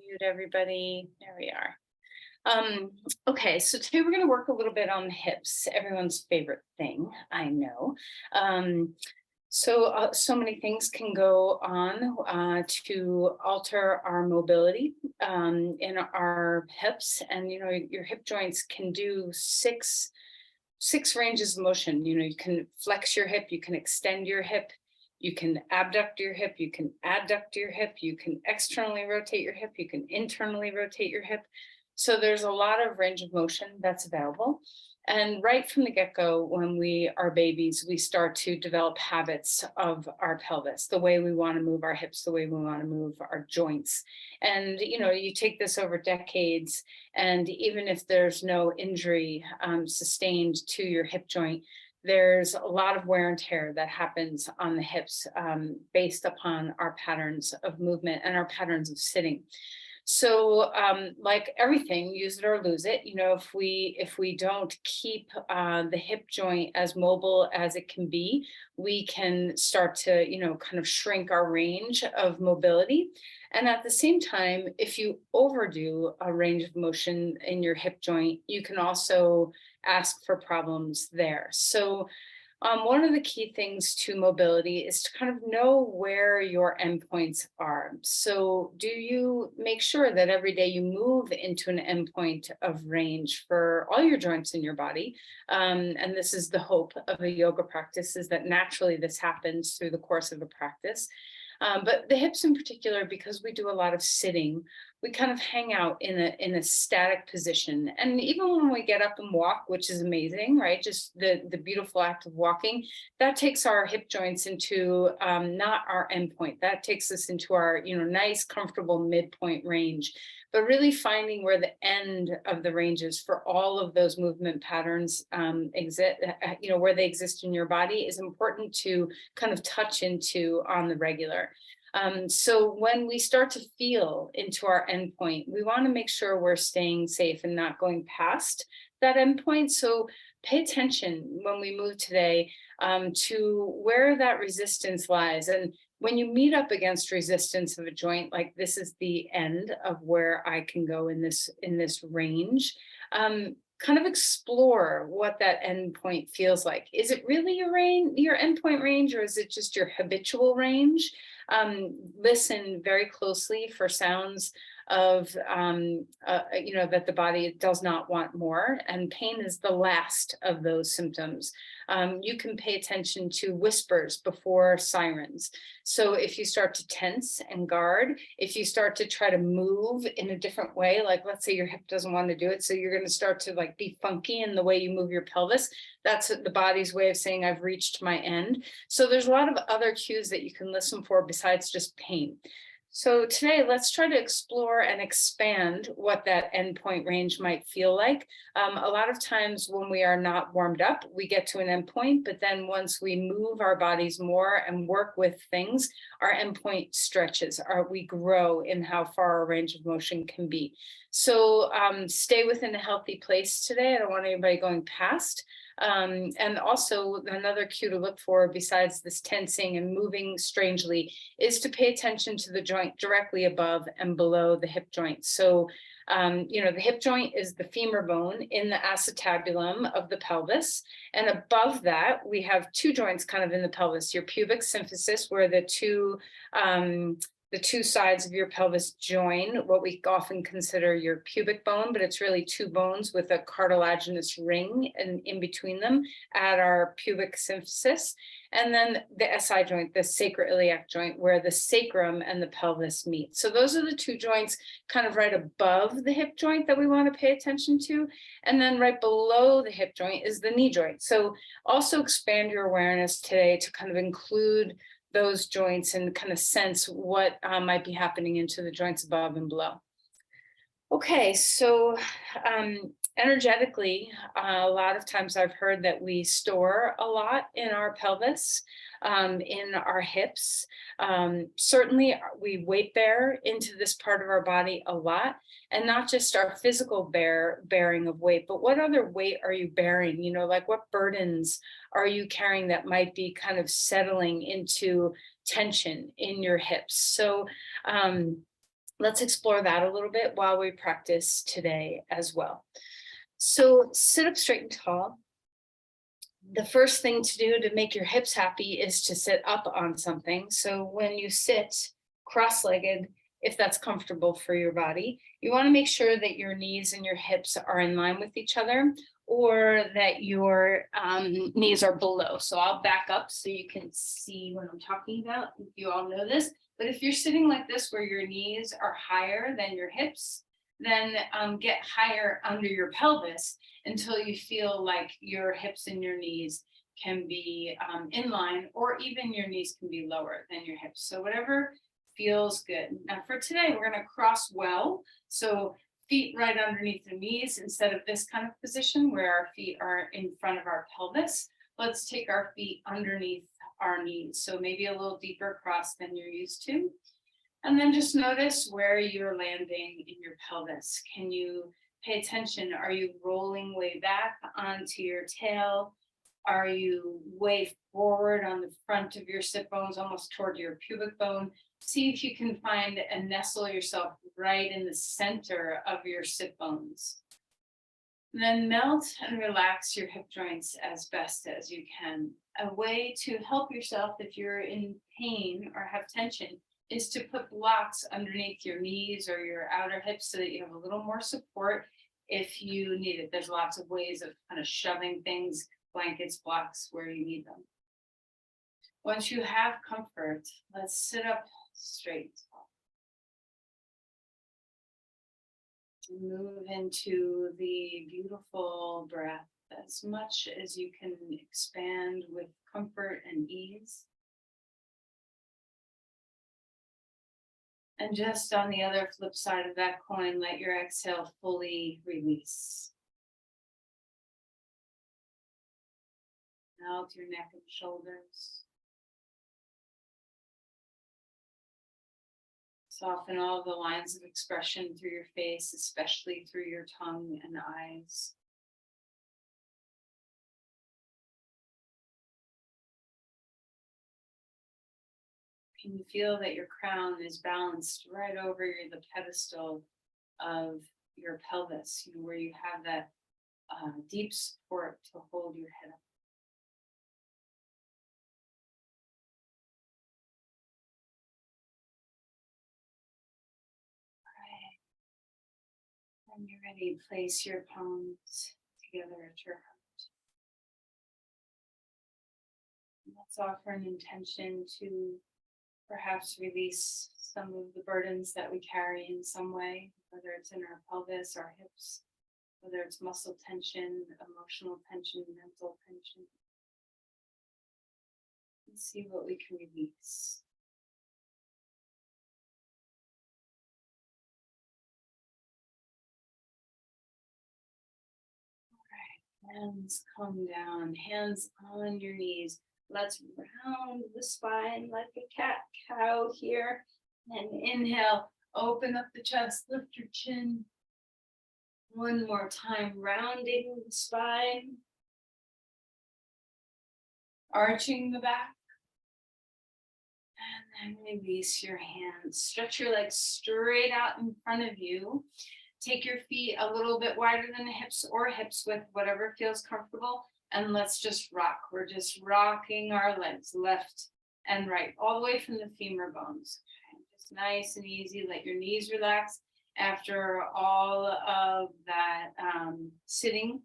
Mute everybody. There we are. Okay, so today we're going to work a little bit on the hips, everyone's favorite thing, I know. So many things can go on to alter our mobility in our hips, and your hip joints can do six ranges of motion. You can flex your hip, you can extend your hip, you can abduct your hip, you can adduct your hip, you can externally rotate your hip, you can internally rotate your hip. So there's a lot of range of motion that's available. And right from the get-go, when we are babies, we start to develop habits of our pelvis, the way we want to move our hips, the way we want to move our joints. And you take this over decades, and even if there's no injury sustained to your hip joint, there's a lot of wear and tear that happens on the hips based upon our patterns of movement and our patterns of sitting. So like everything, use it or lose it. If we don't keep the hip joint as mobile as it can be, we can start to kind of shrink our range of mobility. And at the same time, if you overdo a range of motion in your hip joint, you can also ask for problems there. So one of the key things to mobility is to kind of know where your endpoints are. So do you make sure that every day you move into an endpoint of range for all your joints in your body? And this is the hope of a yoga practice, is that naturally this happens through the course of a practice. But the hips in particular, because we do a lot of sitting, we kind of hang out in a static position. And even when we get up and walk, which is amazing, right? Just the beautiful act of walking, that takes our hip joints into not our endpoint. That takes us into our, nice, comfortable midpoint range. But really finding where the end of the range is for all of those movement patterns exist, where they exist in your body is important to kind of touch into on the regular. So when we start to feel into our endpoint, we want to make sure we're staying safe and not going past that endpoint. So pay attention when we move today to where that resistance lies. And when you meet up against resistance of a joint, like this is the end of where I can go in this range, kind of explore what that endpoint feels like. Is it really your endpoint range, or is it just your habitual range? Listen very closely for sounds of that the body does not want more, and pain is the last of those symptoms. You can pay attention to whispers before sirens. So if you start to tense and guard, if you start to try to move in a different way, like let's say your hip doesn't want to do it, so you're going to start to like be funky in the way you move your pelvis, that's the body's way of saying I've reached my end. So there's a lot of other cues that you can listen for besides just pain. So today, let's try to explore and expand what that endpoint range might feel like. A lot of times when we are not warmed up, we get to an endpoint, but then once we move our bodies more and work with things, our endpoint stretches, we grow in how far our range of motion can be. So stay within a healthy place today. I don't want anybody going past. And also another cue to look for besides this tensing and moving strangely is to pay attention to the joint directly above and below the hip joint. So, the hip joint is the femur bone in the acetabulum of the pelvis. And above that, we have two joints kind of in the pelvis, your pubic symphysis, where the two sides of your pelvis join what we often consider your pubic bone, but it's really two bones with a cartilaginous ring in between them at our pubic symphysis. And then the SI joint, the sacroiliac joint, where the sacrum and the pelvis meet. So those are the two joints kind of right above the hip joint that we want to pay attention to. And then right below the hip joint is the knee joint. So also expand your awareness today to kind of include those joints and kind of sense what might be happening into the joints above and below. Okay, so energetically, a lot of times I've heard that we store a lot in our pelvis, in our hips. Certainly, we weight bear into this part of our body a lot, and not just our physical bearing of weight, but what other weight are you bearing? Like what burdens are you carrying that might be kind of settling into tension in your hips? So let's explore that a little bit while we practice today as well. So sit up straight and tall. The first thing to do to make your hips happy is to sit up on something. So when you sit cross-legged, if that's comfortable for your body, you want to make sure that your knees and your hips are in line with each other, or that your knees are below. So I'll back up so you can see what I'm talking about. You all know this, but if you're sitting like this where your knees are higher than your hips, then get higher under your pelvis until you feel like your hips and your knees can be in line, or even your knees can be lower than your hips. So whatever feels good. Now for today, we're going to cross well. So feet right underneath the knees instead of this kind of position where our feet are in front of our pelvis. Let's take our feet underneath our knees. So maybe a little deeper cross than you're used to. And then just notice where you're landing in your pelvis. Can you pay attention? Are you rolling way back onto your tail? Are you way forward on the front of your sit bones, almost toward your pubic bone? See if you can find and nestle yourself right in the center of your sit bones. And then melt and relax your hip joints as best as you can. A way to help yourself if you're in pain or have tension is to put blocks underneath your knees or your outer hips so that you have a little more support if you need it. There's lots of ways of kind of shoving things, blankets, blocks where you need them. Once you have comfort, let's sit up straight. Move into the beautiful breath as much as you can expand with comfort and ease. And just on the other flip side of that coin, let your exhale fully release. Out your neck and shoulders. Soften all the lines of expression through your face, especially through your tongue and eyes. Can you feel that your crown is balanced right over the pedestal of your pelvis, where you have that deep support to hold your head up? When you're ready, place your palms together at your heart. Let's offer an intention to perhaps release some of the burdens that we carry in some way, whether it's in our pelvis, our hips, whether it's muscle tension, emotional tension, mental tension. And see what we can release. Hands come down, hands on your knees. Let's round the spine like a cat-cow here. And inhale, open up the chest, lift your chin. One more time, rounding the spine. Arching the back. And then release your hands. Stretch your legs straight out in front of you. Take your feet a little bit wider than the hips or hips width, whatever feels comfortable. And let's just rock. We're just rocking our legs left and right, all the way from the femur bones. Okay, just nice and easy. Let your knees relax after all of that sitting.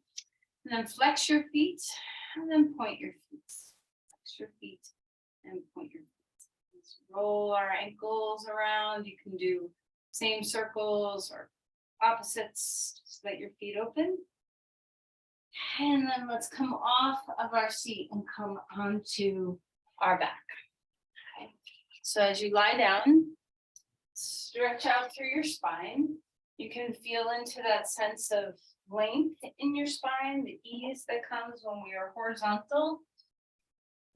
And then flex your feet and then point your feet. Flex your feet and point your feet. Let's roll our ankles around. You can do same circles or opposites. Just let your feet open. And then let's come off of our seat and come onto our back. Okay. So as you lie down, stretch out through your spine. You can feel into that sense of length in your spine, the ease that comes when we are horizontal.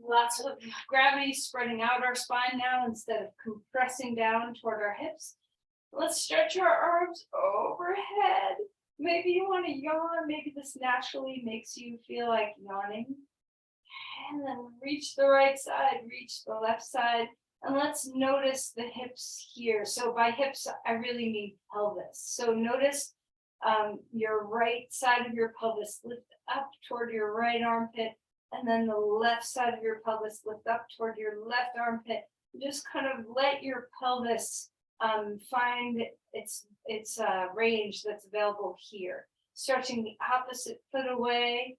Lots of gravity spreading out our spine now instead of compressing down toward our hips. Let's stretch our arms overhead. Maybe you want to yawn. Maybe this naturally makes you feel like yawning. And then reach the right side, reach the left side, And let's notice the hips here. So by hips, I really mean pelvis. So notice your right side of your pelvis lift up toward your right armpit, and then the left side of your pelvis lift up toward your left armpit. Just kind of let your pelvis find its range that's available here. Stretching the opposite foot away,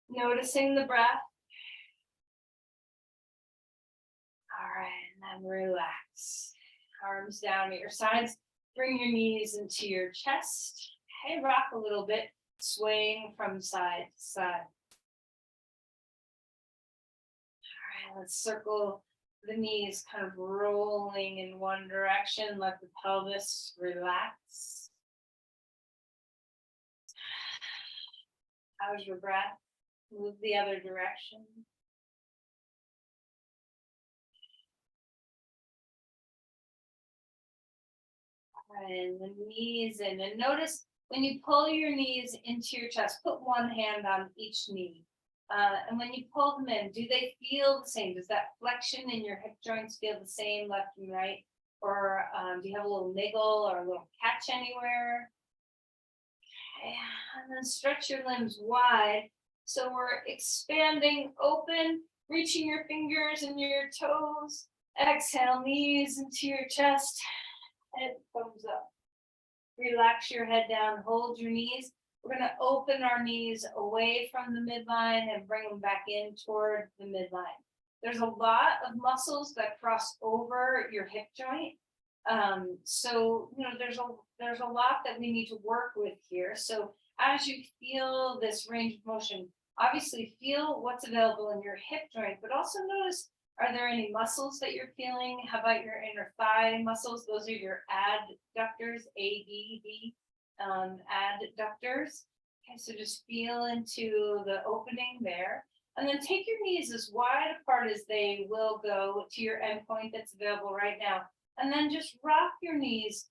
noticing the breath. All right, and then relax. Arms down at your sides. Bring your knees into your chest. Hey, rock a little bit, swaying from side to side. All right, let's circle the knees, kind of rolling in one direction. Let the pelvis relax. How's your breath? Move the other direction. And the knees in. And notice when you pull your knees into your chest, put one hand on each knee. And when you pull them in, do they feel the same? Does that flexion in your hip joints feel the same left and right? Or do you have a little niggle or a little catch anywhere? Okay. And then stretch your limbs wide. So we're expanding, open, reaching your fingers and your toes. Exhale, knees into your chest. Head comes up. Relax your head down, hold your knees. We're going to open our knees away from the midline and bring them back in toward the midline. There's a lot of muscles that cross over your hip joint. So there's a lot that we need to work with here. So as you feel this range of motion, obviously feel what's available in your hip joint, but also notice, are there any muscles that you're feeling? How about your inner thigh muscles? Those are your adductors, ADD, adductors. Okay, so just feel into the opening there. And then take your knees as wide apart as they will go to your endpoint that's available right now. And then just rock your knees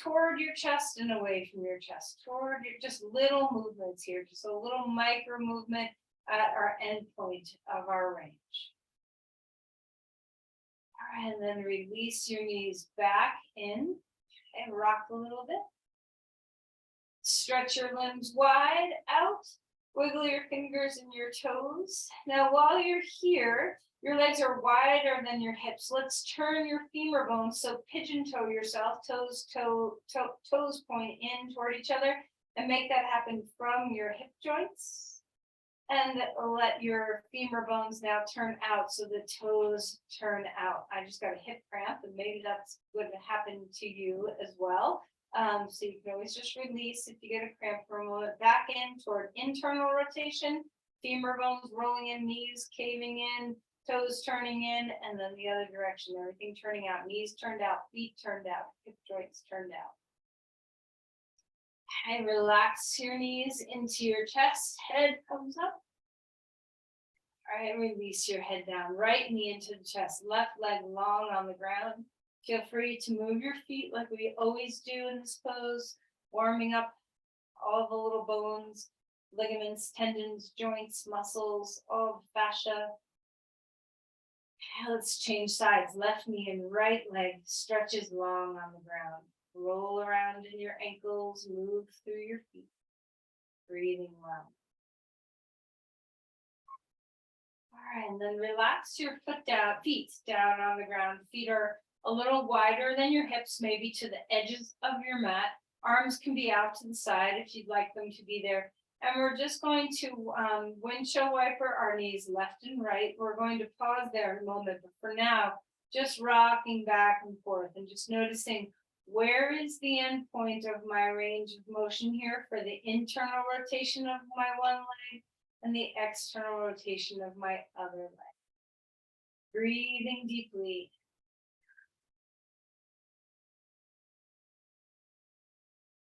toward your chest and away from your chest, toward your, just little movements here, just a little micro movement at our endpoint of our range. All right, and then release your knees back in and rock a little bit. Stretch your limbs wide out. Wiggle your fingers and your toes. Now, while you're here, your legs are wider than your hips. Let's turn your femur bones, so pigeon toe yourself, toes point in toward each other, and make that happen from your hip joints. And let your femur bones now turn out, so the toes turn out. I just got a hip cramp, and maybe that's going to happen to you as well. So you can always just release if you get a cramp for a moment. Back in toward internal rotation, femur bones rolling in, knees caving in, toes turning in, and then the other direction, everything turning out. Knees turned out, feet turned out, hip joints turned out. And relax your knees into your chest, head comes up. All right, release your head down, right knee into the chest, left leg long on the ground. Feel free to move your feet like we always do in this pose, warming up all the little bones, ligaments, tendons, joints, muscles, all the fascia. Let's change sides. Left knee and right leg stretches long on the ground. Roll around in your ankles, move through your feet, breathing well. All right, and then relax your feet down on the ground. Feet are a little wider than your hips, maybe to the edges of your mat. Arms can be out to the side if you'd like them to be there. And we're just going to windshield wiper our knees left and right. We're going to pause there in a moment, but for now, just rocking back and forth and just noticing, where is the end point of my range of motion here for the internal rotation of my one leg and the external rotation of my other leg. Breathing deeply.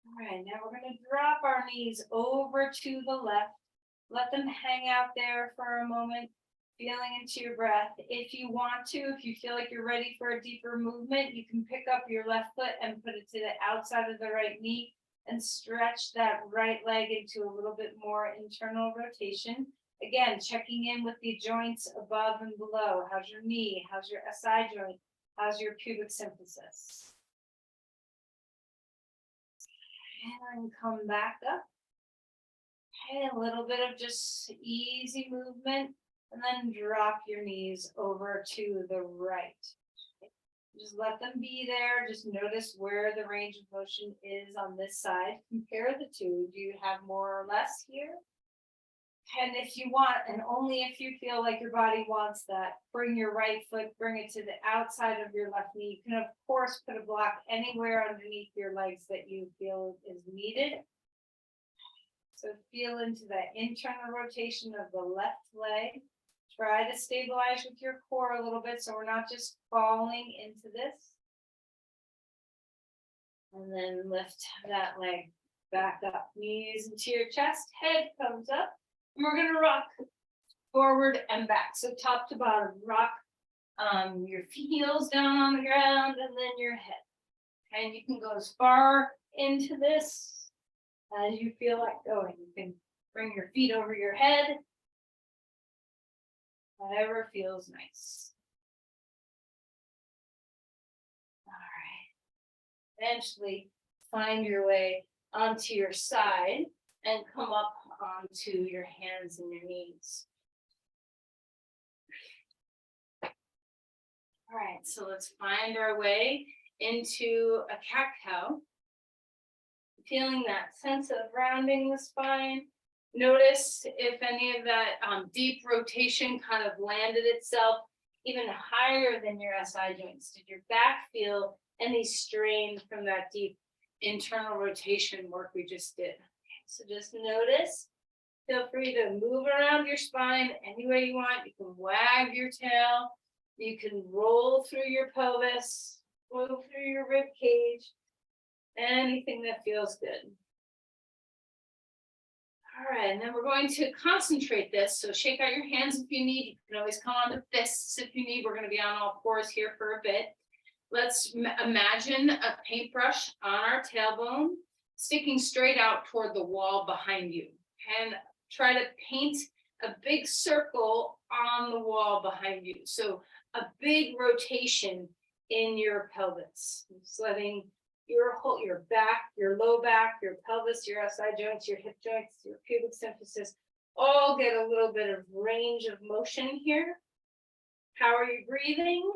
All right, now we're going to drop our knees over to the left. Let them hang out there for a moment, feeling into your breath. If you want to, if you feel like you're ready for a deeper movement, you can pick up your left foot and put it to the outside of the right knee and stretch that right leg into a little bit more internal rotation. Again, checking in with the joints above and below. How's your knee? How's your SI joint? How's your pubic symphysis? And come back up. Okay, a little bit of just easy movement, and then drop your knees over to the right. Just let them be there. Just notice where the range of motion is on this side. Compare the two. Do you have more or less here? And if you want, and only if you feel like your body wants that, bring your right foot, bring it to the outside of your left knee. You can, of course, put a block anywhere underneath your legs that you feel is needed. So feel into that internal rotation of the left leg. Try to stabilize with your core a little bit so we're not just falling into this. And then lift that leg back up. Knees into your chest, head comes up. And we're gonna rock forward and back. So top to bottom, rock your heels down on the ground and then your head. And you can go as far into this as you feel like going. You can bring your feet over your head. Whatever feels nice. All right. Eventually find your way onto your side and come up onto your hands and your knees. All right, so let's find our way into a cat-cow. Feeling that sense of rounding the spine. Notice if any of that deep rotation kind of landed itself even higher than your SI joints. Did your back feel any strain from that deep internal rotation work we just did? So just notice. Feel free to move around your spine any way you want. You can wag your tail. You can roll through your pelvis, move through your rib cage. Anything that feels good. All right, and then we're going to concentrate this. So shake out your hands if you need. You can always come on to fists if you need. We're going to be on all fours here for a bit. Let's imagine a paintbrush on our tailbone, sticking straight out toward the wall behind you. And try to paint a big circle on the wall behind you. So a big rotation in your pelvis. Just letting your back, your low back, your pelvis, your SI joints, your hip joints, your pubic symphysis, all get a little bit of range of motion here. How are you breathing?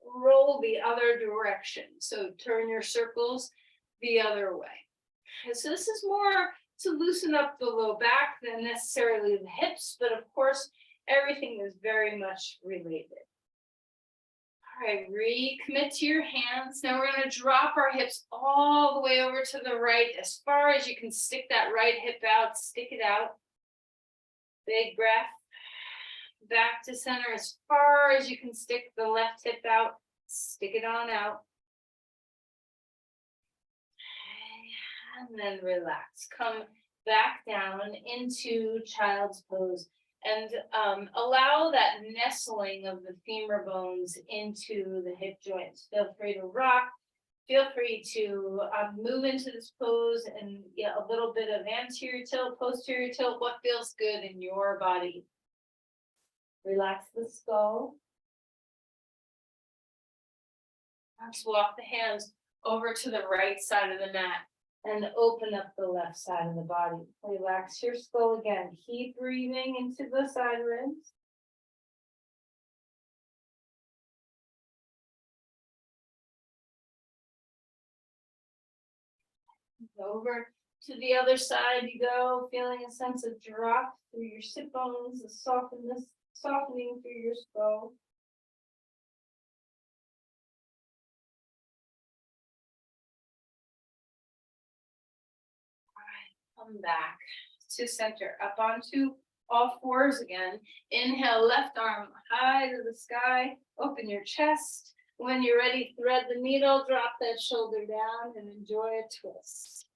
Roll the other direction. So turn your circles the other way. And so this is more to loosen up the low back than necessarily the hips, but of course, everything is very much related. All right, recommit to your hands. Now we're going to drop our hips all the way over to the right, as far as you can stick that right hip out, stick it out. Big breath. Back to center, as far as you can stick the left hip out, stick it on out. And then relax. Come back down into child's pose. And allow that nestling of the femur bones into the hip joints. Feel free to rock. Feel free to move into this pose and get a little bit of anterior tilt, posterior tilt. What feels good in your body? Relax the skull. Let's walk the hands over to the right side of the mat. And open up the left side of the body. Relax your skull again. Keep breathing into the side ribs. Over to the other side you go, feeling a sense of drop through your sit bones, the softening through your skull. Come back to center, up onto all fours again. Inhale, left arm high to the sky, open your chest. When you're ready, thread the needle, drop that shoulder down and enjoy a twist.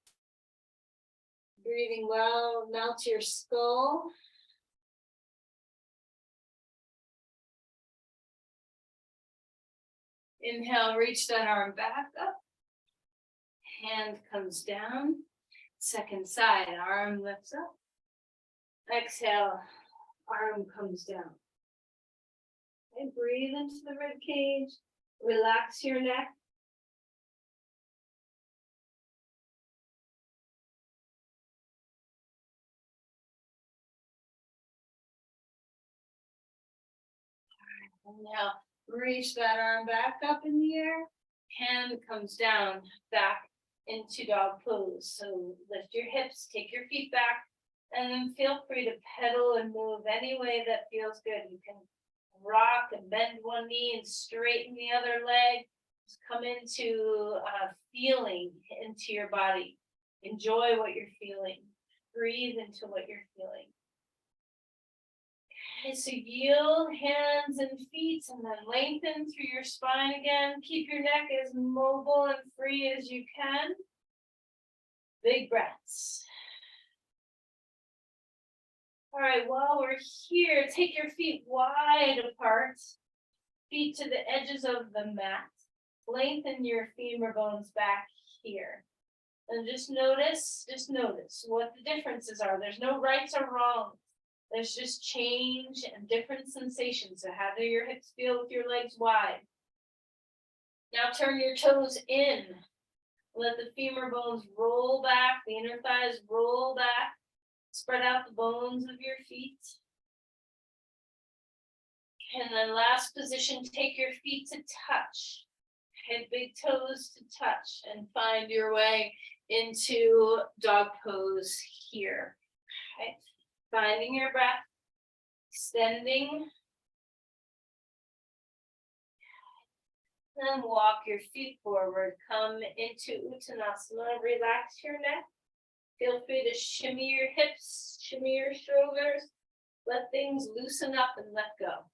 Breathing well, melt your skull. Inhale, reach that arm back up. Hand comes down. Second side, arm lifts up. Exhale, arm comes down. And breathe into the rib cage, relax your neck. And now reach that arm back up in the air, hand comes down, back into dog pose. So lift your hips, take your feet back, and then feel free to pedal and move any way that feels good. You can rock and bend one knee and straighten the other leg. Just come into feeling into your body. Enjoy what you're feeling. Breathe into what you're feeling. Okay, so yield hands and feet and then lengthen through your spine again. Keep your neck as mobile and free as you can. Big breaths. All right, while we're here, take your feet wide apart, feet to the edges of the mat. Lengthen your femur bones back here. And just notice what the differences are. There's no rights or wrongs. There's just change and different sensations. So how do your hips feel with your legs wide? Now turn your toes in. Let the femur bones roll back, the inner thighs roll back. Spread out the bones of your feet. And then last position, take your feet to touch. Okay, big toes to touch and find your way into dog pose here. Okay. Finding your breath, extending. Then walk your feet forward. Come into Uttanasana. Relax your neck. Feel free to shimmy your hips, shimmy your shoulders. Let things loosen up and let go.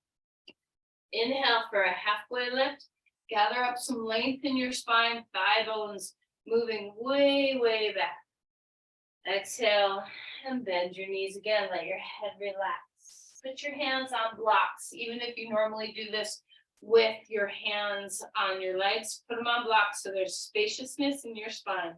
Inhale for a halfway lift. Gather up some length in your spine, thigh bones moving way, way back. Exhale and bend your knees again. Let your head relax. Put your hands on blocks. Even if you normally do this with your hands on your legs, put them on blocks so there's spaciousness in your spine.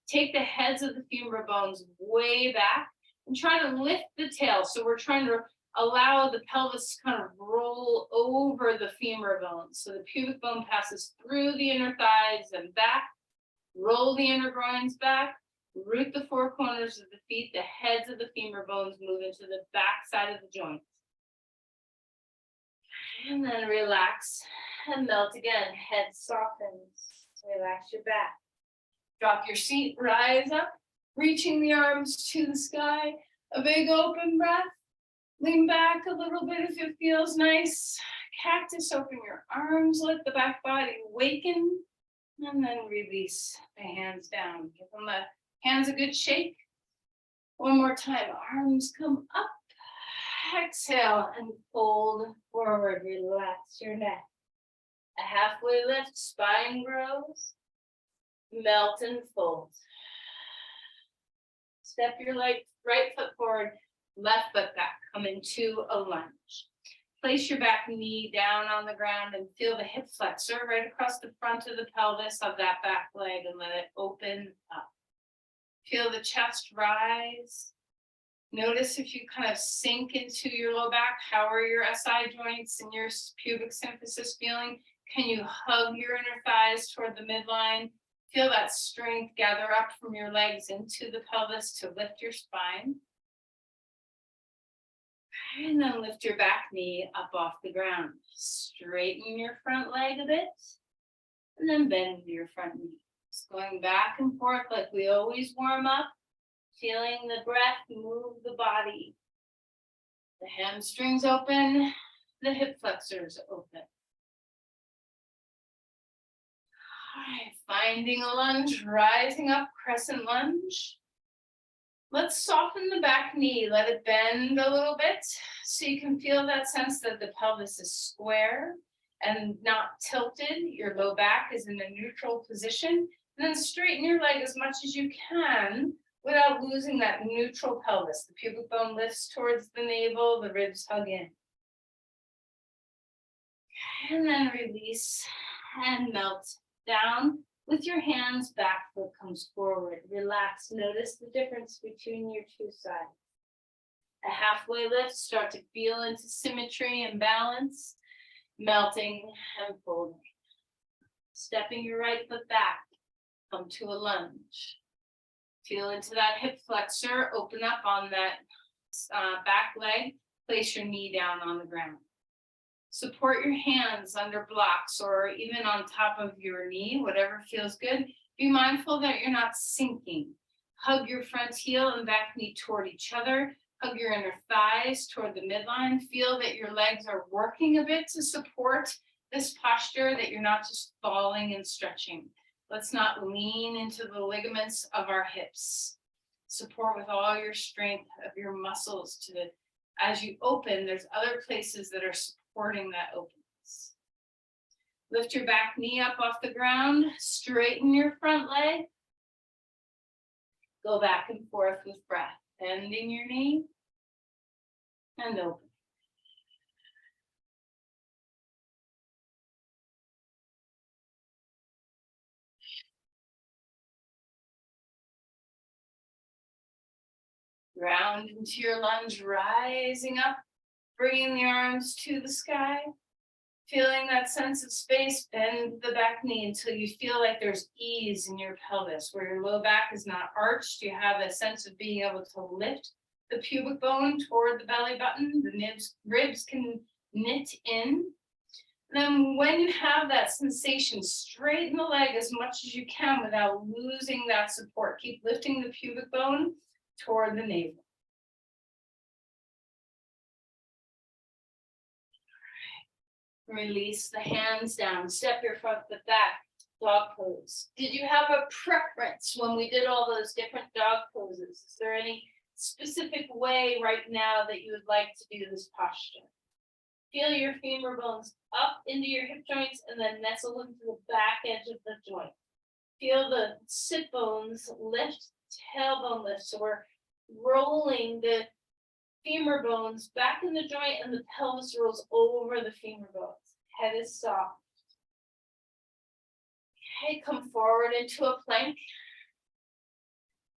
Take the heads of the femur bones way back and try to lift the tail. So we're trying to allow the pelvis to kind of roll over the femur bones. So the pubic bone passes through the inner thighs and back. Roll the inner groins back. Root the four corners of the feet. The heads of the femur bones move into the back side of the joints. And then relax and melt again. Head softens. Relax your back. Drop your seat, rise up, reaching the arms to the sky. A big open breath. Lean back a little bit if it feels nice. Cactus, open your arms, let the back body waken. And then release the hands down. Give them the hands a good shake. One more time, arms come up. Exhale and fold forward, relax your neck. A halfway lift, spine grows. Melt and fold. Step your right foot forward, left foot back. Come into a lunge. Place your back knee down on the ground and feel the hip flexor right across the front of the pelvis of that back leg and let it open up. Feel the chest rise. Notice if you kind of sink into your low back, how are your SI joints and your pubic symphysis feeling? Can you hug your inner thighs toward the midline? Feel that strength gather up from your legs into the pelvis to lift your spine. And then lift your back knee up off the ground. Straighten your front leg a bit. And then bend your front knee. Just going back and forth like we always warm up. Feeling the breath move the body. The hamstrings open. The hip flexors open. All right, finding a lunge, rising up, crescent lunge. Let's soften the back knee, let it bend a little bit so you can feel that sense that the pelvis is square and not tilted. Your low back is in a neutral position. And then straighten your leg as much as you can without losing that neutral pelvis. The pubic bone lifts towards the navel, the ribs hug in. And then release and melt down with your hands, back foot comes forward. Relax, notice the difference between your two sides. A halfway lift, start to feel into symmetry and balance, melting and folding. Stepping your right foot back, come to a lunge. Feel into that hip flexor, open up on that back leg, place your knee down on the ground. Support your hands under blocks or even on top of your knee, whatever feels good. Be mindful that you're not sinking. Hug your front heel and back knee toward each other. Hug your inner thighs toward the midline. Feel that your legs are working a bit to support this posture, that you're not just falling and stretching. Let's not lean into the ligaments of our hips. Support with all your strength of your muscles to, as you open, there's other places that are supporting that openness. Lift your back knee up off the ground, straighten your front leg. Go back and forth with breath, bending your knee and open. Round into your lunge, rising up, bringing the arms to the sky. Feeling that sense of space, bend the back knee until you feel like there's ease in your pelvis, where your low back is not arched. You have a sense of being able to lift the pubic bone toward the belly button. The ribs can knit in. Then when you have that sensation, straighten the leg as much as you can without losing that support. Keep lifting the pubic bone toward the navel. Release the hands down, step your front foot back, dog pose. Did you have a preference when we did all those different dog poses? Is there any specific way right now that you would like to do this posture? Feel your femur bones up into your hip joints and then nestle into the back edge of the joint. Feel the sit bones lift, tailbone lift. So we're rolling the femur bones back in the joint and the pelvis rolls over the femur bones. Head is soft. Okay, come forward into a plank.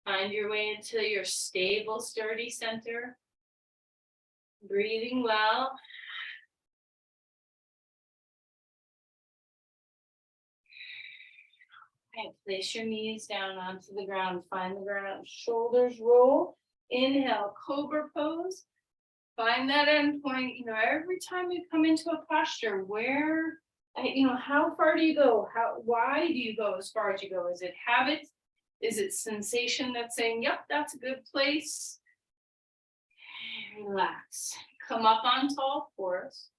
Find your way into your stable, sturdy center. Breathing well. Okay, place your knees down onto the ground. Find the ground. Shoulders roll. Inhale, cobra pose. Find that end point. Every time you come into a posture, where, how far do you go? Why do you go as far as you go? Is it habit? Is it sensation that's saying, yep, that's a good place? Relax. Come up on tall fours.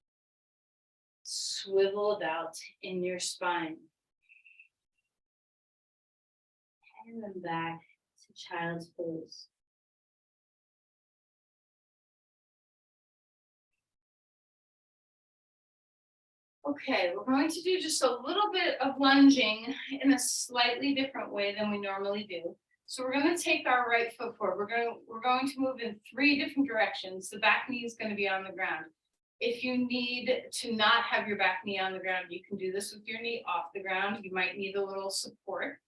Swivel about in your spine. And then back to child's pose. Okay, we're going to do just a little bit of lunging in a slightly different way than we normally do. So we're going to take our right foot forward. We're going to move in 3 different directions. The back knee is going to be on the ground. If you need to not have your back knee on the ground, you can do this with your knee off the ground. You might need a little support.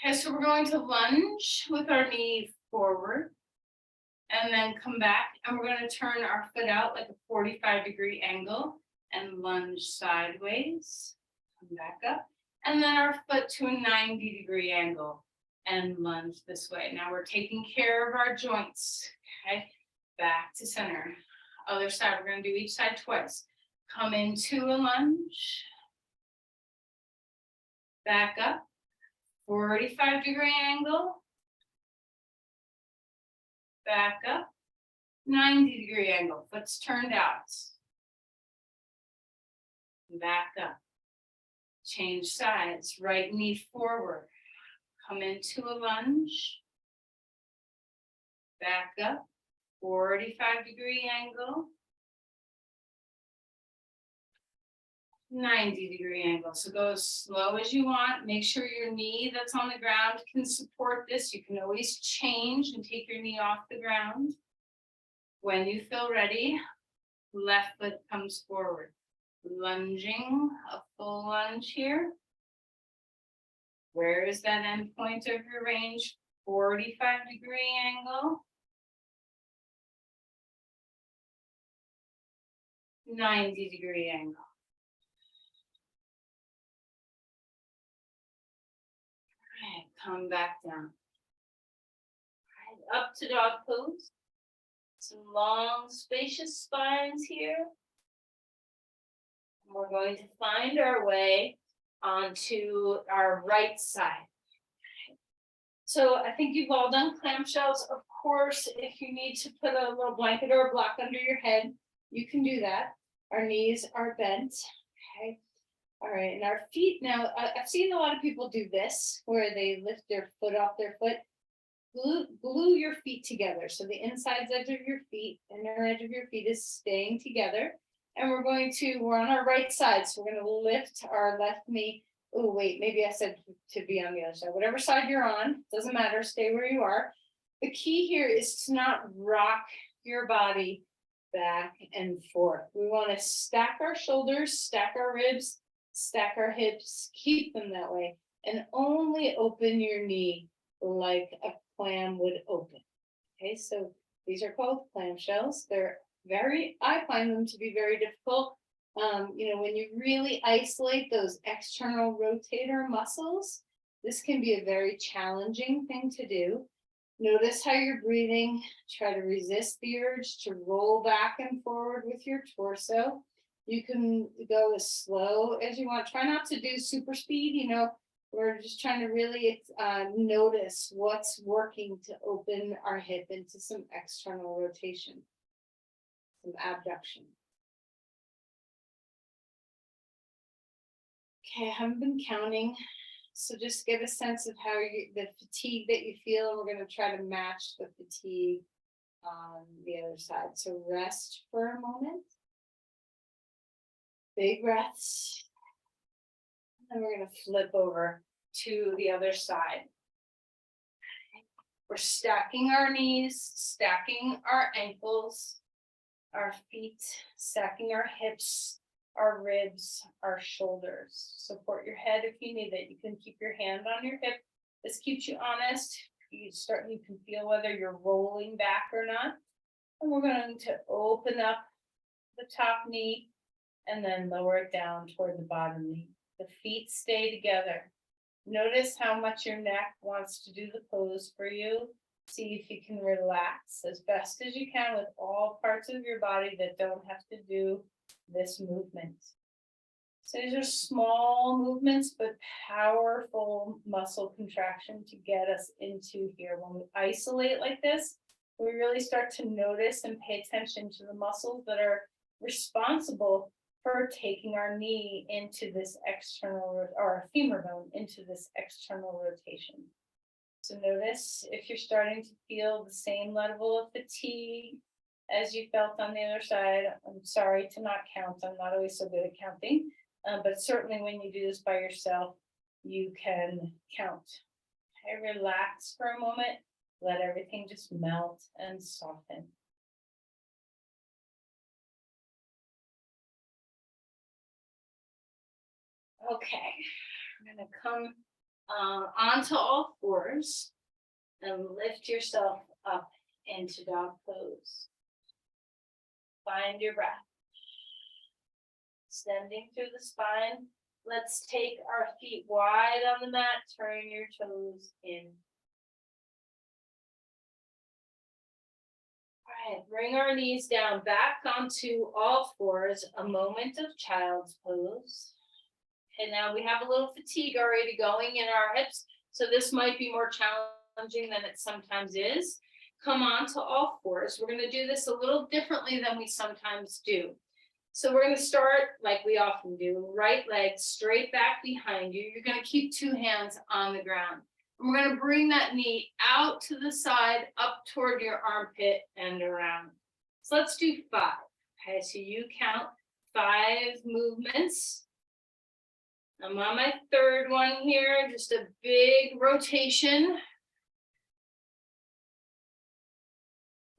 Okay, so we're going to lunge with our knee forward and then come back, and we're going to turn our foot out like a 45-degree angle and lunge sideways, come back up, and then our foot to a 90-degree angle and lunge this way. Now we're taking care of our joints. Okay, back to center. Other side, we're going to do each side twice. Come into a lunge, back up, 45-degree angle, back up, 90-degree angle, foot's turned out. Back up, change sides, right knee forward, come into a lunge, back up, 45-degree angle, 90-degree angle. So go as slow as you want. Make sure your knee that's on the ground can support this. You can always change and take your knee off the ground. When you feel ready, left foot comes forward. Lunging, a full lunge here. Where is that end point of your range? 45-degree angle. 90-degree angle. Alright, come back down. Alright, up to dog pose. Some long, spacious spines here. We're going to find our way onto our right side. So I think you've all done clamshells. Of course, if you need to put a little blanket or a block under your head, you can do that. Our knees are bent. Okay. All right. And our feet now, I've seen a lot of people do this where they lift their foot off their foot. Glue your feet together. So the inside edge of your feet, inner edge of your feet is staying together. And we're on our right side. So we're going to lift our left knee. Oh, wait, maybe I said to be on the other side. Whatever side you're on, doesn't matter, stay where you are. The key here is to not rock your body back and forth. We want to stack our shoulders, stack our ribs, stack our hips, keep them that way, and only open your knee like a clam would open. Okay, so these are called clamshells. I find them to be very difficult. When you really isolate those external rotator muscles, this can be a very challenging thing to do. Notice how you're breathing. Try to resist the urge to roll back and forward with your torso. You can go as slow as you want. Try not to do super speed. We're just trying to really notice what's working to open our hip into some external rotation, some abduction. Okay, I haven't been counting, so just get a sense of the fatigue that you feel, and we're going to try to match the fatigue on the other side. So rest for a moment. Big breaths. And we're going to flip over to the other side. We're stacking our knees, stacking our ankles, our feet, stacking our hips, our ribs, our shoulders. Support your head if you need it. You can keep your hand on your hip. This keeps you honest. You can feel whether you're rolling back or not. And we're going to open up the top knee and then lower it down toward the bottom knee. The feet stay together. Notice how much your neck wants to do the pose for you. See if you can relax as best as you can with all parts of your body that don't have to do this movement. So these are small movements, but powerful muscle contraction to get us into here. When we isolate like this, we really start to notice and pay attention to the muscles that are responsible for taking our knee into this external, or our femur bone into this external rotation. So notice if you're starting to feel the same level of fatigue as you felt on the other side. I'm sorry to not count. I'm not always so good at counting, but certainly when you do this by yourself, you can count. Okay, relax for a moment. Let everything just melt and soften. Okay, I'm going to come onto all fours and lift yourself up into dog pose. Find your breath. Extending through the spine. Let's take our feet wide on the mat. Turn your toes in. All right, bring our knees down back onto all fours. A moment of child's pose. And now we have a little fatigue already going in our hips, so this might be more challenging than it sometimes is. Come on to all fours. We're going to do this a little differently than we sometimes do. So we're going to start like we often do, right leg straight back behind you. You're going to keep two hands on the ground. And we're going to bring that knee out to the side, up toward your armpit and around. So let's do 5. Okay, so you count 5 movements. I'm on my 3rd one here, just a big rotation.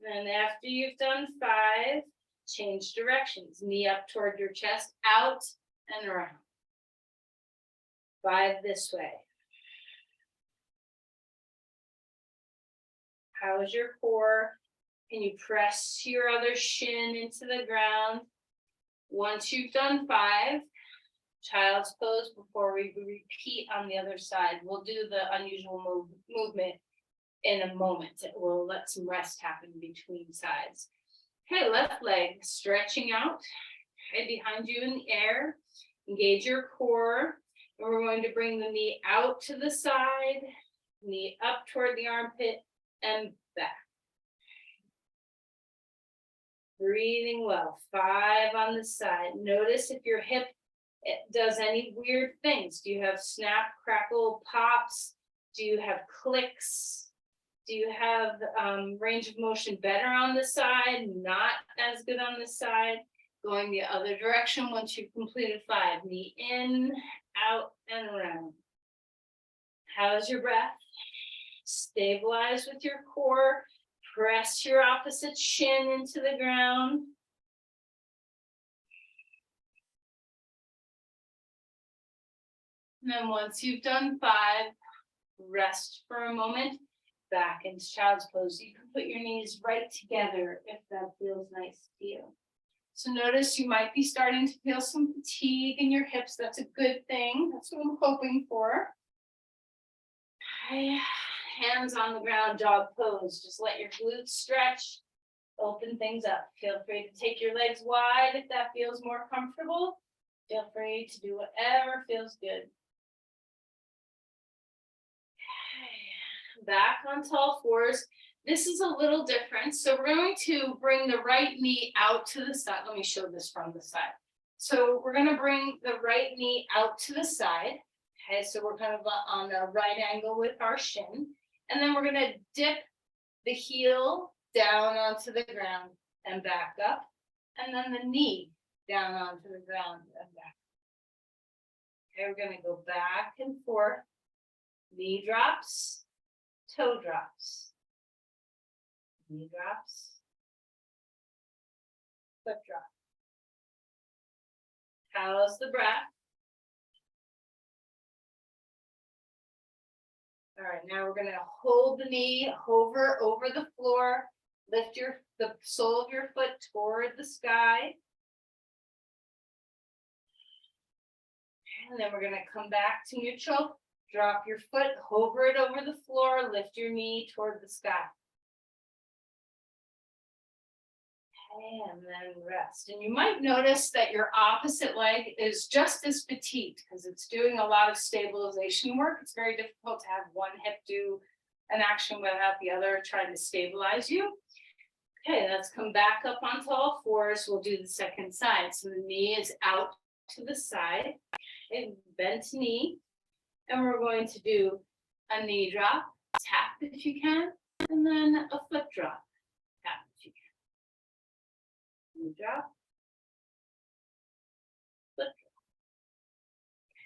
Then after you've done 5, change directions. Knee up toward your chest, out and around. 5 this way. How's your core? Can you press your other shin into the ground? Once you've done 5, child's pose before we repeat on the other side. We'll do the unusual movement in a moment. We'll let some rest happen between sides. Okay, left leg stretching out, head behind you in the air. Engage your core. And we're going to bring the knee out to the side, knee up toward the armpit and back. Breathing well, 5 on the side. Notice if your hip does any weird things. Do you have snap, crackle, pops? Do you have clicks? Do you have range of motion better on the side, not as good on the side? Going the other direction once you've completed 5. Knee in, out, and around. How's your breath? Stabilize with your core. Press your opposite shin into the ground. And then once you've done 5, rest for a moment, back into child's pose. You can put your knees right together if that feels nice to you. So notice you might be starting to feel some fatigue in your hips. That's a good thing. That's what I'm hoping for. Okay. Hands on the ground, dog pose. Just let your glutes stretch, open things up. Feel free to take your legs wide if that feels more comfortable. Feel free to do whatever feels good. Okay. Back on tall 4s. This is a little different. So we're going to bring the right knee out to the side. Let me show this from the side. So we're going to bring the right knee out to the side. Okay, so we're kind of on a right angle with our shin. And then we're going to dip the heel down onto the ground and back up. And then the knee down onto the ground and back. Okay, we're going to go back and forth. Knee drops, toe drops. Knee drops, foot drop. How's the breath? All right, now we're going to hold the knee, hover over the floor, lift the sole of your foot toward the sky. And then we're going to come back to neutral, drop your foot, hover it over the floor, lift your knee toward the sky. And then rest. And you might notice that your opposite leg is just as fatigued because it's doing a lot of stabilization work. It's very difficult to have one hip do an action without the other trying to stabilize you. Okay, let's come back up onto all 4s. We'll do the second side. So the knee is out to the side. Okay, bent knee. And we're going to do a knee drop, tap if you can, and then a foot drop. Drop. Foot drop.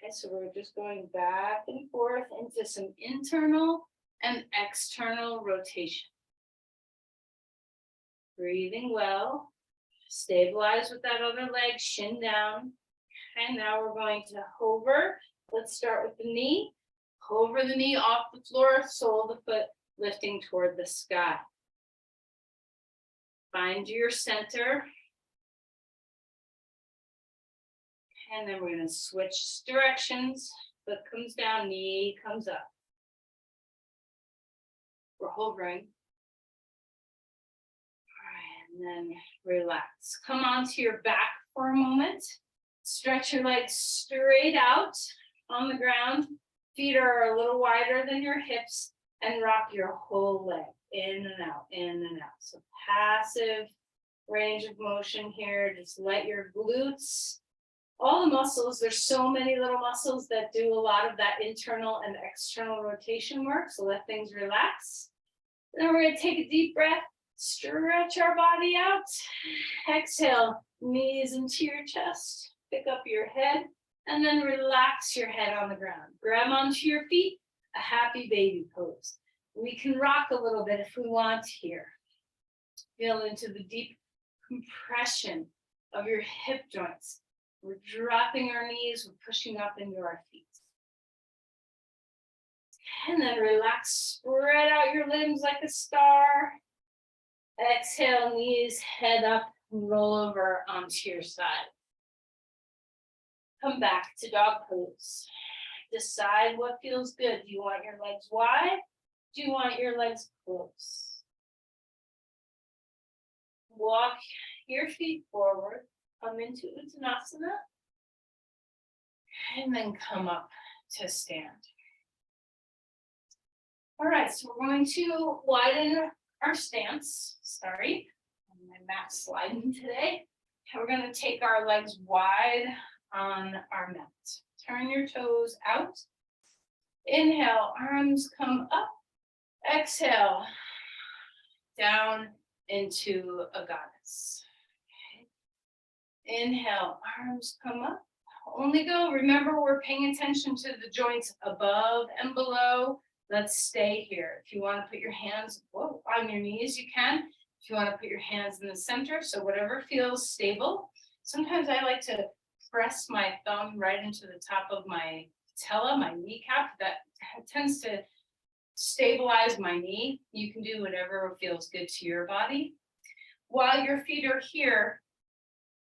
Okay, so we're just going back and forth into some internal and external rotation. Breathing well. Stabilize with that other leg, shin down. And now we're going to hover. Let's start with the knee. Hover the knee off the floor, sole of the foot lifting toward the sky. Find your center. And then we're going to switch directions. Foot comes down, knee comes up. We're hovering. All right, and then relax. Come onto your back for a moment. Stretch your legs straight out on the ground. Feet are a little wider than your hips and rock your whole leg in and out, in and out. So passive range of motion here. Just let your glutes, all the muscles, there's so many little muscles that do a lot of that internal and external rotation work. So let things relax. Then we're going to take a deep breath, stretch our body out. Exhale, knees into your chest. Pick up your head and then relax your head on the ground. Grab onto your feet, a happy baby pose. We can rock a little bit if we want here. Feel into the deep compression of your hip joints. We're dropping our knees, we're pushing up into our feet. And then relax, spread out your limbs like a star. Exhale, knees, head up, and roll over onto your side. Come back to dog pose. Decide what feels good. Do you want your legs wide? Do you want your legs close? Walk your feet forward, come into Uttanasana, and then come up to stand. All right, so we're going to widen our stance. Sorry, my mat's sliding today. And we're going to take our legs wide on our mat. Turn your toes out. Inhale, arms come up. Exhale, down into a goddess. Okay. Inhale, arms come up. Only go. Remember, we're paying attention to the joints above and below. Let's stay here. If you want to put your hands on your knees, you can. If you want to put your hands in the center, so whatever feels stable. Sometimes I like to press my thumb right into the top of my patella, my kneecap. That tends to stabilize my knee. You can do whatever feels good to your body. While your feet are here,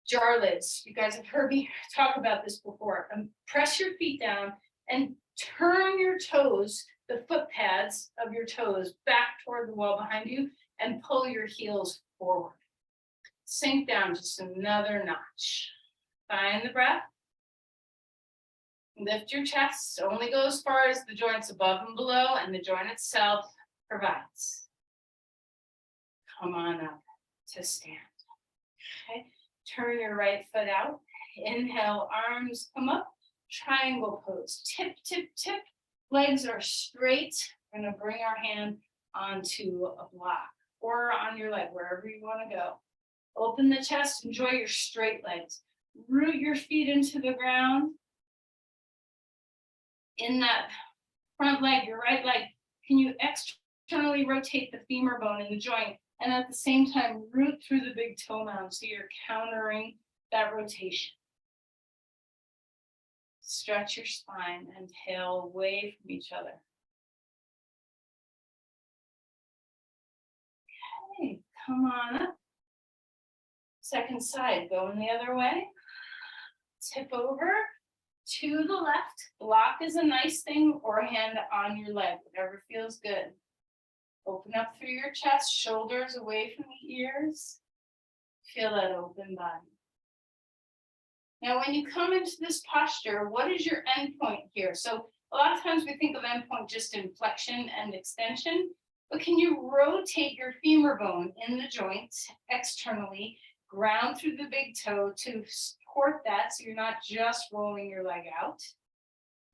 jar lids. You guys have heard me talk about this before. Press your feet down and turn your toes, the foot pads of your toes, back toward the wall behind you and pull your heels forward. Sink down just another notch. Find the breath. Lift your chest. Only go as far as the joints above and below, and the joint itself provides. Come on up to stand. Okay. Turn your right foot out. Inhale, arms come up. Triangle pose. Tip, tip, tip. Legs are straight. We're going to bring our hand onto a block or on your leg, wherever you want to go. Open the chest. Enjoy your straight legs. Root your feet into the ground. In that front leg, your right leg, can you externally rotate the femur bone in the joint and at the same time root through the big toe mound so you're countering that rotation. Stretch your spine and tail away from each other. Okay, come on up. Second side, going the other way. Tip over. To the left, block is a nice thing, or a hand on your leg, whatever feels good. Open up through your chest, shoulders away from the ears. Feel that open body. Now, when you come into this posture, what is your end point here? So a lot of times we think of end point just in flexion and extension, but can you rotate your femur bone in the joint externally, ground through the big toe to support that so you're not just rolling your leg out,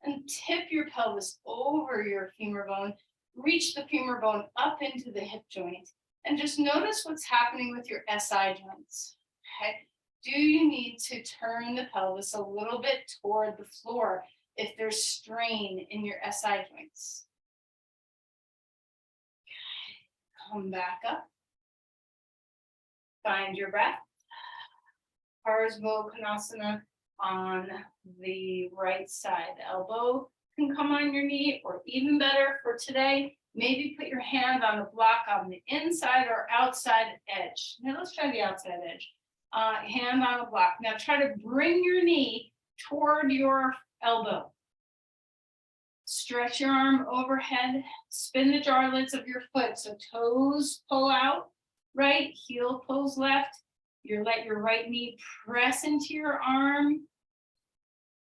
and tip your pelvis over your femur bone, reach the femur bone up into the hip joint, and just notice what's happening with your SI joints. Okay. Do you need to turn the pelvis a little bit toward the floor if there's strain in your SI joints? Come back up. Find your breath. Parsva Konasana on the right side. The elbow can come on your knee, or even better for today, maybe put your hand on the block on the inside or outside edge. Now let's try the outside edge. Hand on the block. Now try to bring your knee toward your elbow. Stretch your arm overhead. Spin the jar lids of your foot. So toes pull out right, heel pulls left. Let your right knee press into your arm.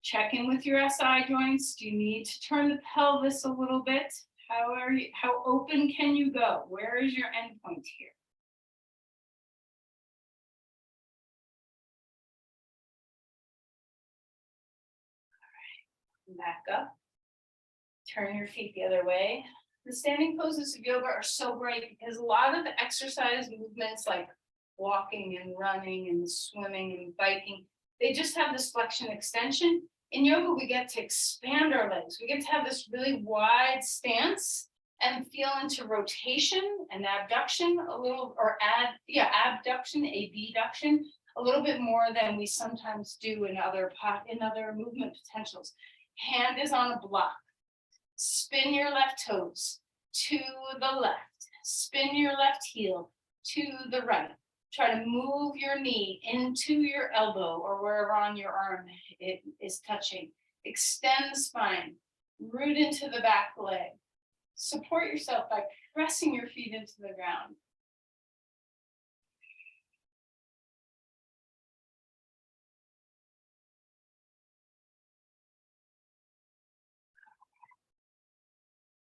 Check in with your SI joints. Do you need to turn the pelvis a little bit? How open can you go? Where is your end point here? All right. Back up. Turn your feet the other way. The standing poses of yoga are so great because a lot of the exercise movements like walking and running and swimming and biking, they just have this flexion extension. In yoga, we get to expand our legs. We get to have this really wide stance and feel into rotation and abduction a little, or abduction, abduction, a little bit more than we sometimes do in other movement potentials. Hand is on a block. Spin your left toes to the left. Spin your left heel to the right. Try to move your knee into your elbow or wherever on your arm it is touching. Extend the spine, root into the back leg. Support yourself by pressing your feet into the ground.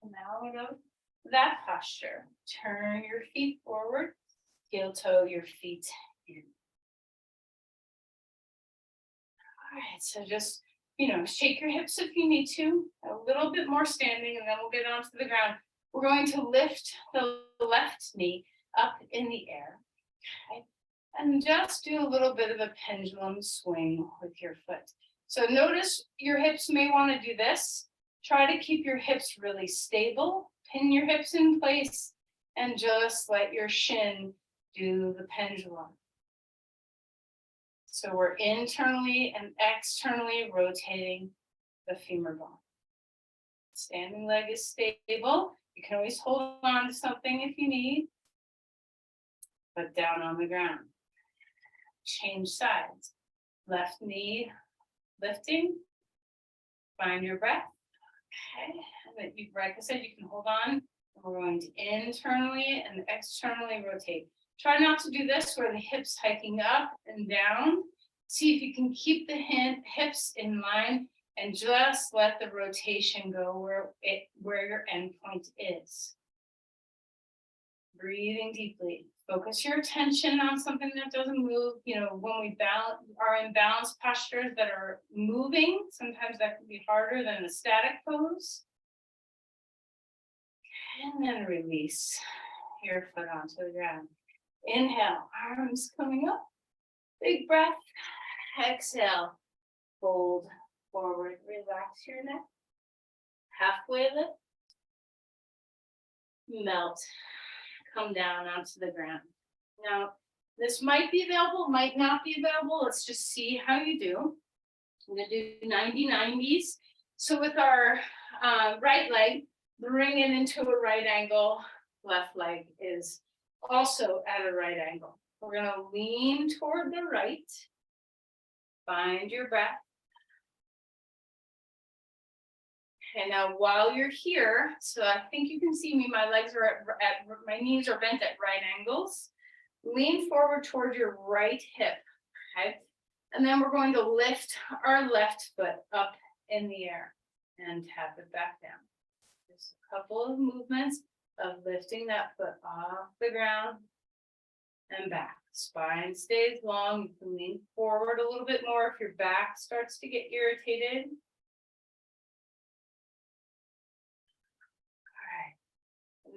Now we go that posture. Turn your feet forward, heel toe your feet in. All right, so just, shake your hips if you need to, a little bit more standing, and then we'll get onto the ground. We're going to lift the left knee up in the air, okay? And just do a little bit of a pendulum swing with your foot. So notice your hips may want to do this. Try to keep your hips really stable, pin your hips in place, and just let your shin do the pendulum. So we're internally and externally rotating the femur bone. Standing leg is stable. You can always hold on to something if you need, but down on the ground. Change sides. Left knee lifting. Find your breath. Okay, and like I said, you can hold on. We're going to internally and externally rotate. Try not to do this where the hips hiking up and down. See if you can keep the hips in line and just let the rotation go where your end point is. Breathing deeply. Focus your attention on something that doesn't move. When we are in balanced postures that are moving, sometimes that can be harder than a static pose. And then release your foot onto the ground. Inhale, arms coming up. Big breath. Exhale, fold forward. Relax your neck. Halfway lift. Melt. Come down onto the ground. Now, this might be available, might not be available. Let's just see how you do. I'm going to do 90-90s. So with our right leg, bring it into a right angle. Left leg is also at a right angle. We're going to lean toward the right. Find your breath. And now while you're here, so I think you can see me, my legs are my knees are bent at right angles. Lean forward toward your right hip, okay? And then we're going to lift our left foot up in the air and tap it back down. Just a couple of movements of lifting that foot off the ground and back. Spine stays long. You can lean forward a little bit more if your back starts to get irritated.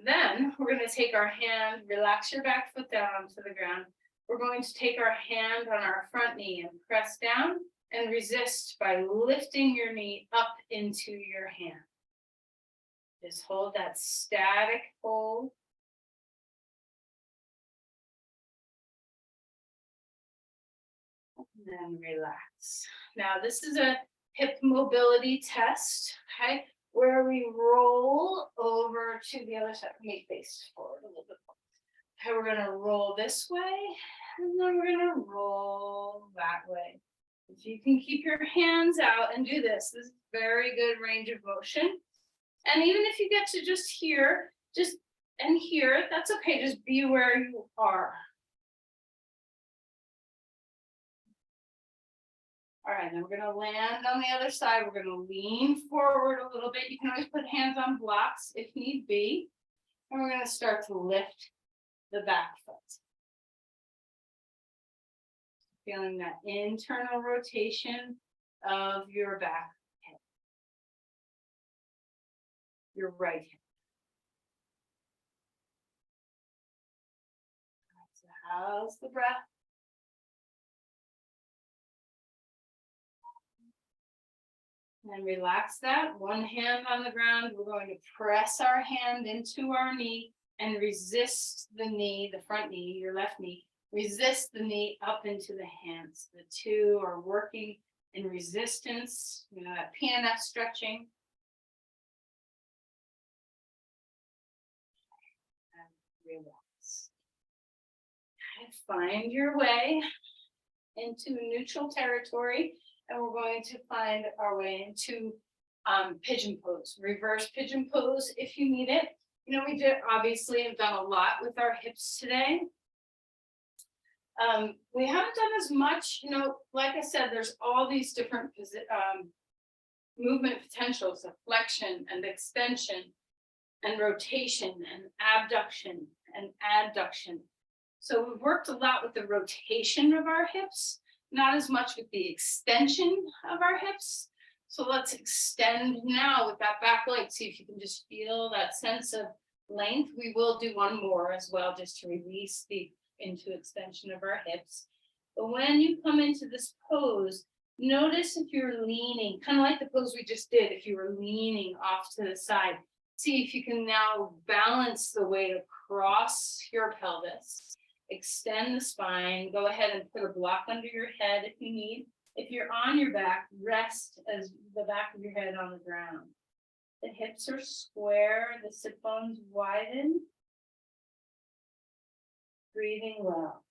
Then we're going to take our hand, relax your back foot down onto the ground. We're going to take our hand on our front knee and press down and resist by lifting your knee up into your hand. Just hold that static hold. And then relax. Now this is a hip mobility test, okay? Where we roll over to the other side. Make face forward a little bit more. Okay, we're going to roll this way, and then we're going to roll that way. If you can keep your hands out and do this, this is very good range of motion. And even if you get to just here, and here, that's okay. Just be where you are. All right, then we're going to land on the other side. We're going to lean forward a little bit. You can always put hands on blocks if need be. And we're going to start to lift the back foot. Feeling that internal rotation of your back hip. Your right hip. So how's the breath? And relax that. One hand on the ground. We're going to press our hand into our knee and resist the knee, the front knee, your left knee. Resist the knee up into the hands. The two are working in resistance, that PNF stretching. And relax. and find your way into neutral territory. And we're going to find our way into pigeon pose, reverse pigeon pose if you need it. You know, we did obviously have done a lot with our hips today. We haven't done as much, you know, like I said, there's all these different movement potentials of flexion and extension and rotation and abduction and adduction. So we've worked a lot with the rotation of our hips, not as much with the extension of our hips. So let's extend now with that back leg. See if you can just feel that sense of length. We will do one more as well, just to release the into extension of our hips. But when you come into this pose, notice if you're leaning, kind of like the pose we just did, if you were leaning off to the side. See if you can now balance the weight across your pelvis. Extend the spine. Go ahead and put a block under your head if you need. If you're on your back, rest as the back of your head on the ground. The hips are square, the sit bones widen. Breathing well.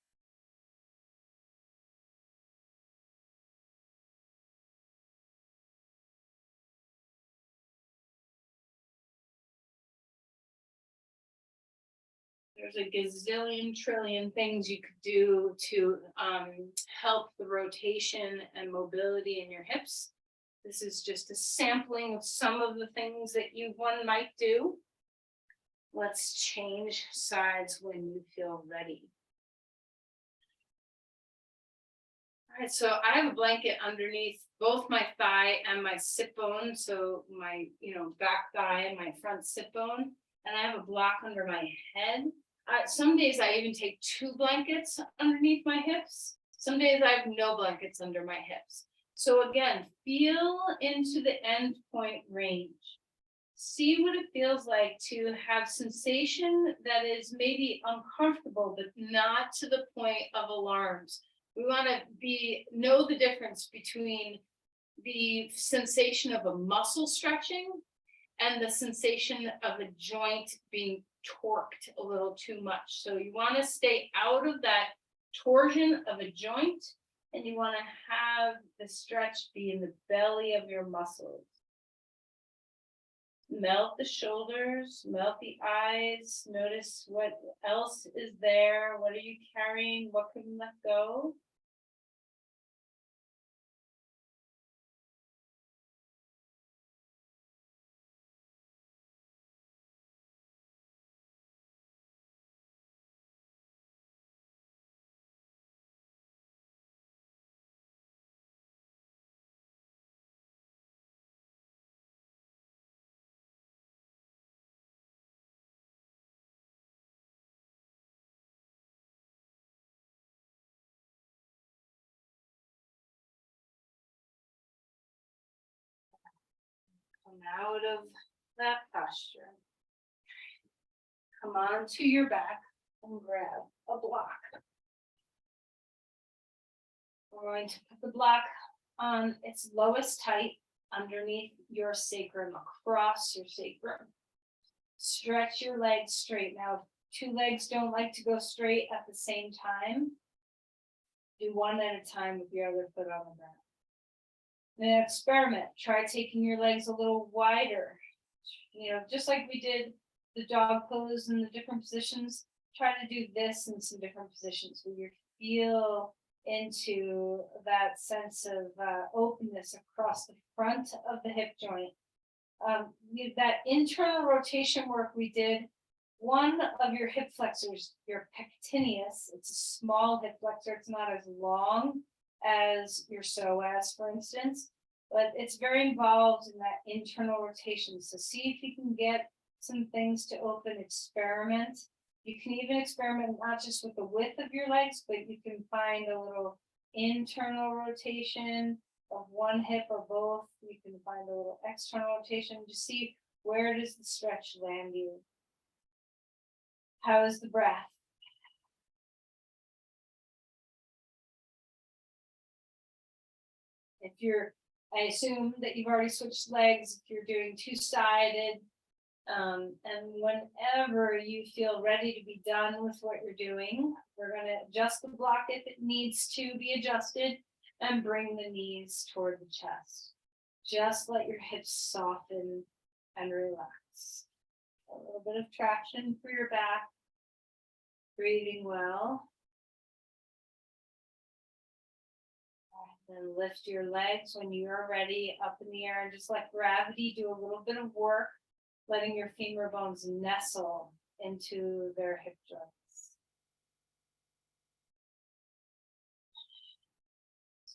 There's a gazillion trillion things you could do to help the rotation and mobility in your hips. This is just a sampling of some of the things that one might do. Let's change sides when you feel ready. All right, so I have a blanket underneath both my thigh and my sit bone. So my, back thigh and my front sit bone, and I have a block under my head. Some days I even take 2 blankets underneath my hips. Some days I have no blankets under my hips. So again, feel into the end point range. See what it feels like to have sensation that is maybe uncomfortable, but not to the point of alarms. We want to know the difference between the sensation of a muscle stretching and the sensation of a joint being torqued a little too much. So you want to stay out of that torsion of a joint, and you want to have the stretch be in the belly of your muscles. Melt the shoulders, melt the eyes, notice what else is there, what are you carrying, what can you let go? Come out of that posture. Come on to your back and grab a block. We're going to put the block on its lowest height underneath your sacrum, across your sacrum. Stretch your legs straight. Now, if 2 legs don't like to go straight at the same time, do one at a time with your other foot on the ground. Then experiment. Try taking your legs a little wider. Just like we did the dog pose in the different positions, try to do this in some different positions where you feel into that sense of openness across the front of the hip joint. That internal rotation work we did, one of your hip flexors, your pectineus, it's a small hip flexor, it's not as long as your psoas, for instance, but it's very involved in that internal rotation. So see if you can get some things to open, experiment. You can even experiment not just with the width of your legs, but you can find a little internal rotation of one hip or both. You can find a little external rotation to see where does the stretch land you. How is the breath? I assume that you've already switched legs. If you're doing 2-sided, And whenever you feel ready to be done with what you're doing, we're gonna adjust the block if it needs to be adjusted and bring the knees toward the chest. Just let your hips soften and relax. A little bit of traction for your back. Breathing well. Then lift your legs when you are ready up in the air and just let gravity do a little bit of work, letting your femur bones nestle into their hip joints.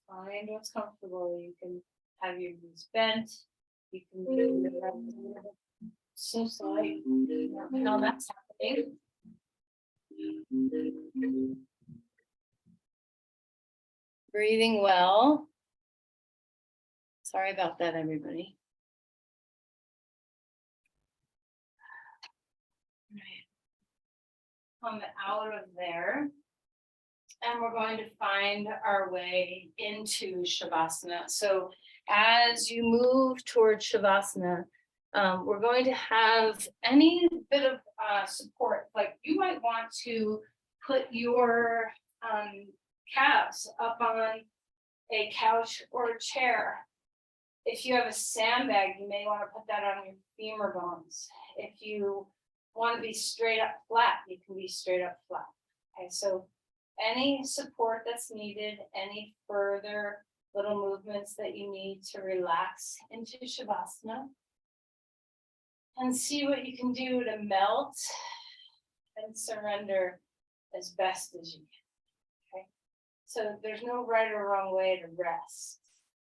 Find what's comfortable. You can have your knees bent. You can move your legs a little bit. So sorry. How that's happening. Breathing well. Sorry about that, everybody. Come out of there. And we're going to find our way into Shavasana. So as you move towards Shavasana, we're going to have any bit of support. Like you might want to put your calves up on a couch or a chair. If you have a sandbag, you may want to put that on your femur bones. If you want to be straight up flat, you can be straight up flat. Okay, so any support that's needed, any further little movements that you need to relax into Shavasana. And see what you can do to melt and surrender as best as you can. Okay, so there's no right or wrong way to rest.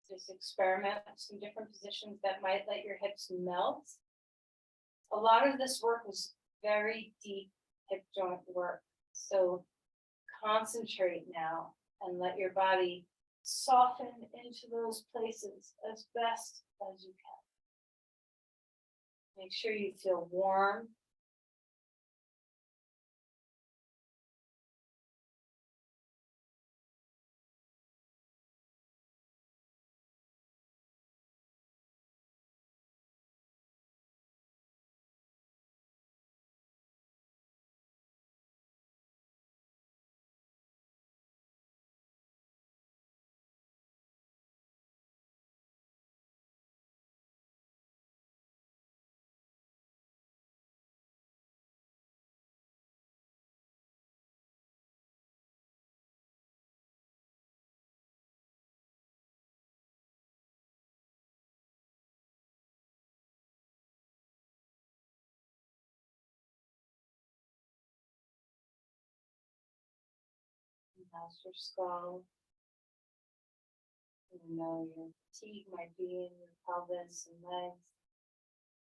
Just experiment with some different positions that might let your hips melt. A lot of this work was very deep hip joint work. So concentrate now and let your body soften into those places as best as you can. Make sure you feel warm. How's your skull? You know your fatigue might be in your pelvis and legs.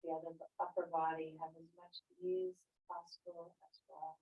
The other upper body have as much ease as possible as well.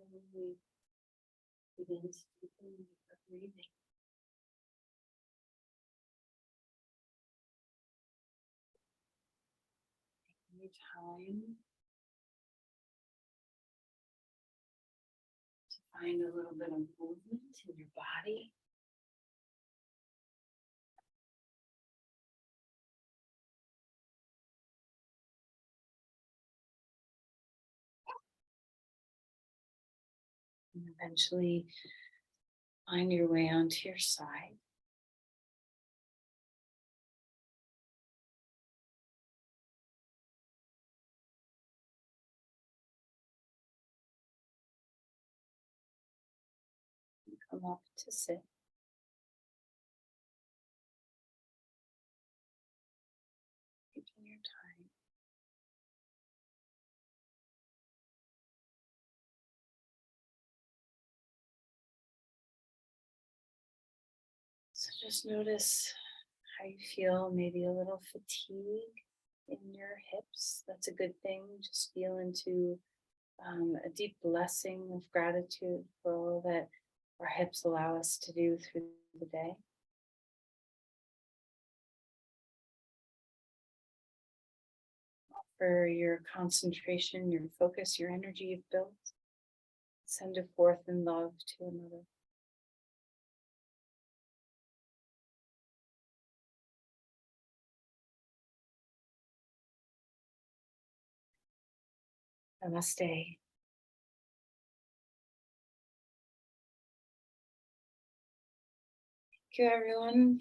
slowly begin to deepen your breathing. Taking your time to find a little bit of movement in your body. And eventually find your way onto your side. Come up to sit. Taking your time. So just notice how you feel, maybe a little fatigue in your hips. That's a good thing. Just feel into a deep blessing of gratitude for all that our hips allow us to do through the day. For your concentration, your focus, your energy you've built. Send it forth in love to another. Namaste. Thank you, everyone.